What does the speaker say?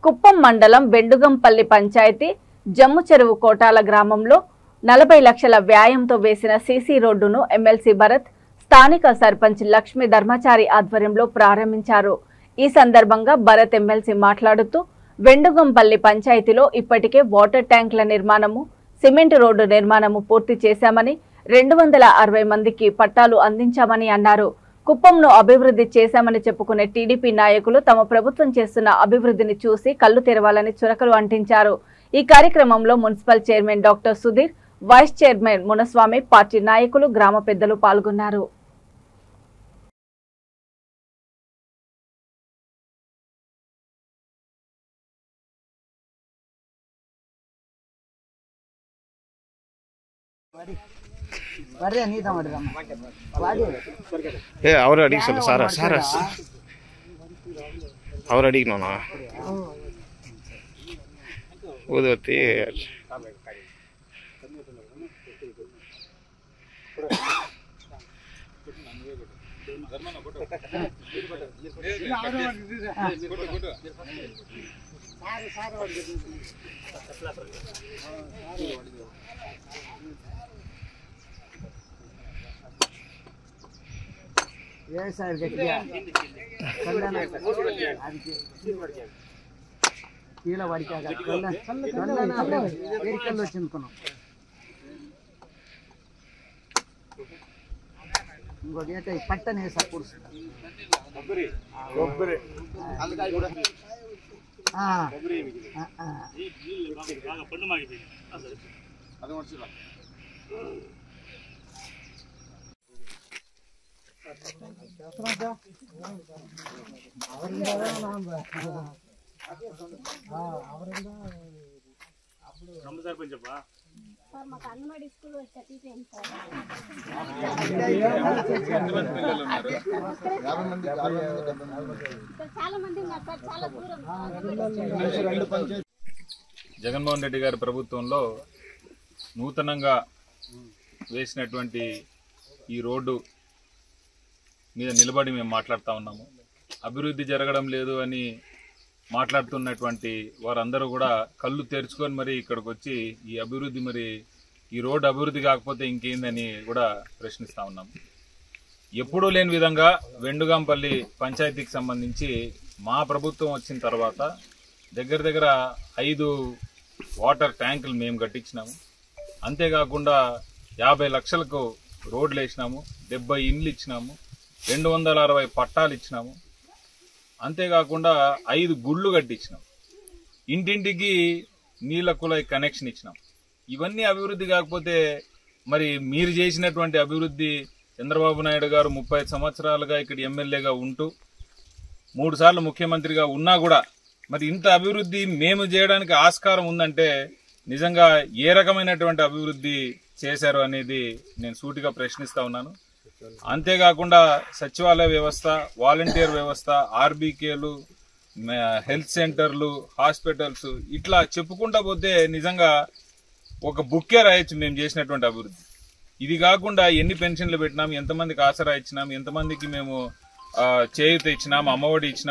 కుప్పం మండలం వెండుగంపల్లి పంచాయతీ జమ్ము చెరువు కోటాల గ్రామంలో 40 లక్షల వ్యయంతో వేసిన సీసీ రోడ్డును ఎమ్మెల్సీ భరత్ స్థానిక సర్పంచ్ లక్ష్మీ ధర్మచారి ఆధ్వర్యంలో ప్రారంభించారు। ఈ సందర్భంగా భరత్ ఎమ్మెల్సీ మాట్లాడుతూ వెండుగంపల్లి పంచాయతీలో ఇప్పటికే వాటర్ ట్యాంకుల నిర్మాణము, సిమెంట్ రోడ్డు నిర్మాణము పూర్తి చేశామని 260 మందికి పట్టాలు అందించామని అన్నారు। కుప్పంను అభివృద్ధి చేశామని చెప్పుకునే టీడీపీ నాయకులు తమ ప్రభుత్వం చేస్తున్న అభివృద్ధిని చూసి కళ్ళు తెరవాలని చురకలు అంటించారు। ఈ కార్యక్రమంలో municipal chairman doctor Sudhir, vice chairman Munaswamy, party నాయకులు, గ్రామ పెద్దలు పాల్గొన్నారు। ಅವರು ಅಡಿಗೆ ಸ್ವಲ್ಪ ಸಾರ ಸಾರ ಅವ್ರು ಅಡಿಗೆ ನೋನ ಓದೋತಿ ఇంకోటి పట్టనే సపోర్ట్ అంగన్వాడీ స్కూల్ సర్టిఫికేట్ చాలా మంది ఉన్నారు సార్, చాలా దూరం। జగన్మోహన్ రెడ్డి గారి ప్రభుత్వంలో నూతనంగా వేసినటువంటి ఈ రోడ్డు మీద నిలబడి మేము మాట్లాడుతూ ఉన్నాము। అభివృద్ధి జరగడం లేదు అని మాట్లాడుతున్నటువంటి వారందరూ కూడా కళ్ళు తెరుచుకొని మరి ఇక్కడికి వచ్చి ఈ అభివృద్ధి ఈ రోడ్డు అభివృద్ధి కాకపోతే ఇంకేందని కూడా ప్రశ్నిస్తూ ఉన్నాము। ఎప్పుడూ లేని విధంగా వెండుగంపల్లి పంచాయతీకి సంబంధించి మా ప్రభుత్వం వచ్చిన తర్వాత దగ్గర 5 వాటర్ ట్యాంకులు మేము కట్టించినాము। అంతేకాకుండా 50 లక్షలకు రోడ్లు వేసినాము, 70 ఇండ్లు ఇచ్చినాము, 260 పట్టాలు ఇచ్చినాము। అంతేకాకుండా 5 గుళ్ళు కట్టించినాం, ఇంటింటికి నీళ్ళ కుళాయి కనెక్షన్ ఇచ్చినాం। ఇవన్నీ అభివృద్ధి కాకపోతే మరి మీరు చేసినటువంటి అభివృద్ధి, చంద్రబాబు నాయుడు గారు 35 సంవత్సరాలుగా ఇక్కడ ఎమ్మెల్యేగా ఉంటూ 3 సార్లు ముఖ్యమంత్రిగా ఉన్నా కూడా మరి ఇంత అభివృద్ధి మేము చేయడానికి ఆస్కారం ఉందంటే నిజంగా ఏ రకమైనటువంటి అభివృద్ధి చేశారు అనేది నేను సూటిగా ప్రశ్నిస్తా ఉన్నాను। అంతేకాకుండా సచివాలయ వ్యవస్థ, వాలంటీర్ వ్యవస్థ, ఆర్బీకేలు, హెల్త్ సెంటర్లు, హాస్పిటల్స్, ఇట్లా చెప్పుకుంటా పోతే నిజంగా ఒక బుక్కే రాయొచ్చు మేము చేసినటువంటి అభివృద్ధి। ఇది కాకుండా ఎన్ని పెన్షన్లు పెట్టినాం, ఎంతమందికి ఆసరా ఇచ్చినాం, ఎంతమందికి మేము చేయూత ఇచ్చినాం, అమ్మఒడి ఇచ్చినాం।